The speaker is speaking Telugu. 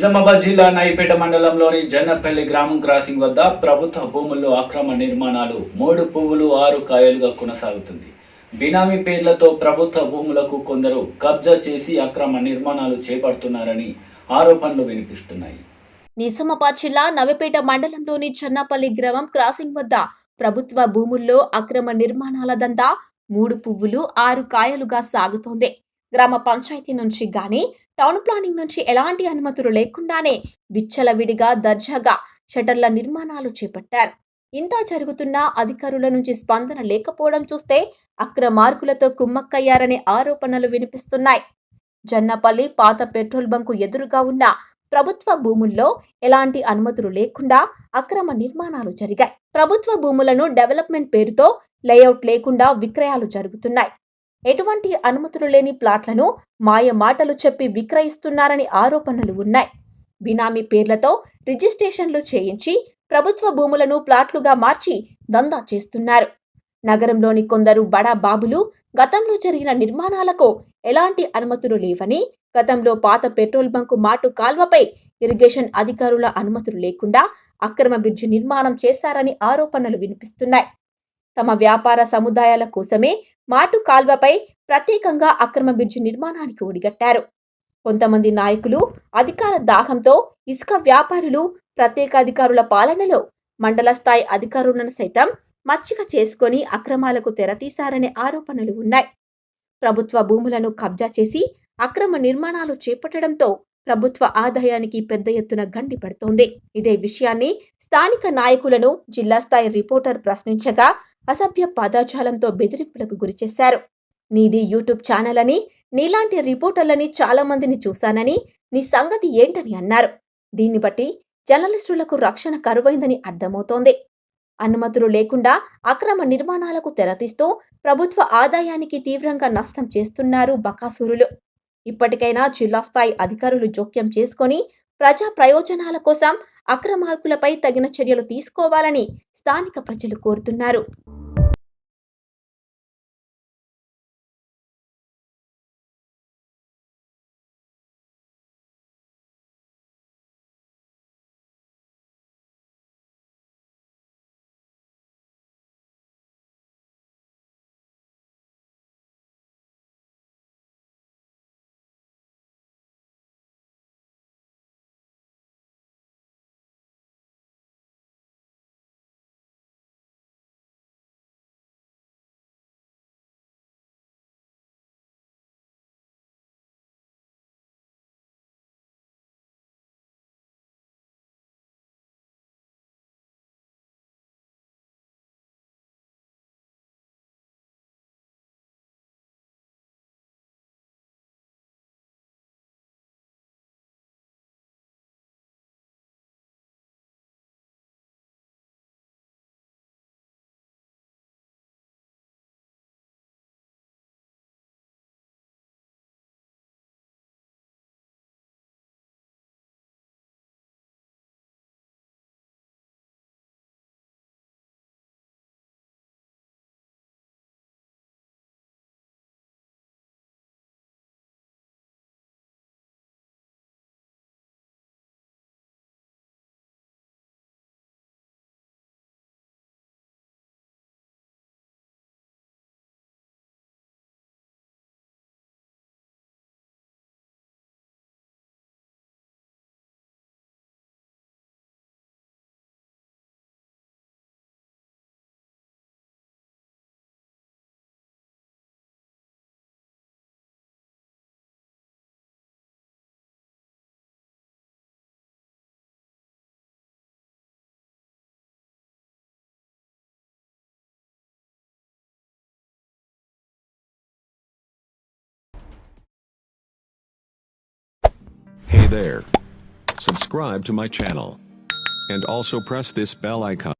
నిజామాబాద్ జిల్లా నాయిపేట మండలంలోని జన్నపల్లి గ్రామం క్రాసింగ్ వద్ద ప్రభుత్వ భూముల్లో అక్రమ నిర్మాణాలు 3 పువ్వులు 6 కాయలుగా కొనసాగుతుంది. బినామీ పేర్లతో ప్రభుత్వ భూములకు కొందరు కబ్జా చేసి అక్రమ నిర్మాణాలు చేపడుతున్నారని ఆరోపణలు వినిపిస్తున్నాయి. నిజామాబాద్ జిల్లా నవిపేట మండలంలోని జన్నపల్లి గ్రామం క్రాసింగ్ వద్ద ప్రభుత్వ భూముల్లో అక్రమ నిర్మాణాల దందా 3 పువ్వులు 6 కాయలుగా సాగుతోంది. గ్రామ పంచాయతీ నుంచి గాని టౌన్ ప్లానింగ్ నుంచి ఎలాంటి అనుమతులు లేకుండానే విచ్చలవిడిగా దర్జాగా షటర్ల నిర్మాణాలు చేపట్టారు. ఇంత జరుగుతున్నా అధికారుల నుంచి స్పందన లేకపోవడం చూస్తే అక్రమార్కులతో కుమ్మక్కయ్యారనే ఆరోపణలు వినిపిస్తున్నాయి. జన్నపల్లి పాత పెట్రోల్ బంకు ఎదురుగా ఉన్న ప్రభుత్వ భూముల్లో ఎలాంటి అనుమతులు లేకుండా అక్రమ నిర్మాణాలు జరిగాయి. ప్రభుత్వ భూములను డెవలప్మెంట్ పేరుతో లేఅవుట్ లేకుండా విక్రయాలు జరుగుతున్నాయి. ఎటువంటి అనుమతులు లేని ప్లాట్లను మాయ మాటలు చెప్పి విక్రయిస్తున్నారని ఆరోపణలు ఉన్నాయి. బినామీ పేర్లతో రిజిస్ట్రేషన్లు చేయించి ప్రభుత్వ భూములను ప్లాట్లుగా మార్చి దందా చేస్తున్నారు. నగరంలోని కొందరు బడా బాబులు గతంలో జరిగిన నిర్మాణాలకు ఎలాంటి అనుమతులు లేవని, గతంలో పాత పెట్రోల్ బంకు మాటు కాల్వపై ఇరిగేషన్ అధికారుల అనుమతులు లేకుండా అక్రమ బ్రిడ్జి నిర్మాణం చేశారని ఆరోపణలు వినిపిస్తున్నాయి. తమ వ్యాపార సముదాయాల కోసమే మాటు కాల్వపై ప్రత్యేకంగా అక్రమ బ్రిడ్జి నిర్మాణానికి ఒడిగట్టారు. కొంతమంది నాయకులు అధికార దాహంతో ఇసుక వ్యాపారులు ప్రత్యేక అధికారుల పాలనలో మండల స్థాయి అధికారులను సైతం మచ్చిక చేసుకుని అక్రమాలకు తెరతీశారనే ఆరోపణలు ఉన్నాయి. ప్రభుత్వ భూములను కబ్జా చేసి అక్రమ నిర్మాణాలు చేపట్టడంతో ప్రభుత్వ ఆదాయానికి పెద్ద ఎత్తున గండి పడుతోంది. ఇదే విషయాన్ని స్థానిక నాయకులను జిల్లా స్థాయి రిపోర్టర్ ప్రశ్నించగా అసభ్య పదజాలంతో బెదిరింపులకు గురిచేశారు. నీది యూట్యూబ్ ఛానల్ అని, నీలాంటి రిపోర్టర్లని చాలా మందిని చూశానని, నీ సంగతి ఏంటని అన్నారు. దీన్ని బట్టి జర్నలిస్టులకు రక్షణ కరువైందని అర్థమవుతోంది. అనుమతులు లేకుండా అక్రమ నిర్మాణాలకు తెరతీస్తూ ప్రభుత్వ ఆదాయానికి తీవ్రంగా నష్టం చేస్తున్నారు బకాసురులు. ఇప్పటికైనా జిల్లా స్థాయి అధికారులు జోక్యం చేసుకొని ప్రజా ప్రయోజనాల కోసం అక్రమార్కులపై తగిన చర్యలు తీసుకోవాలని స్థానిక ప్రజలు కోరుతున్నారు. Hey there. Subscribe to my channel. And also press this bell icon.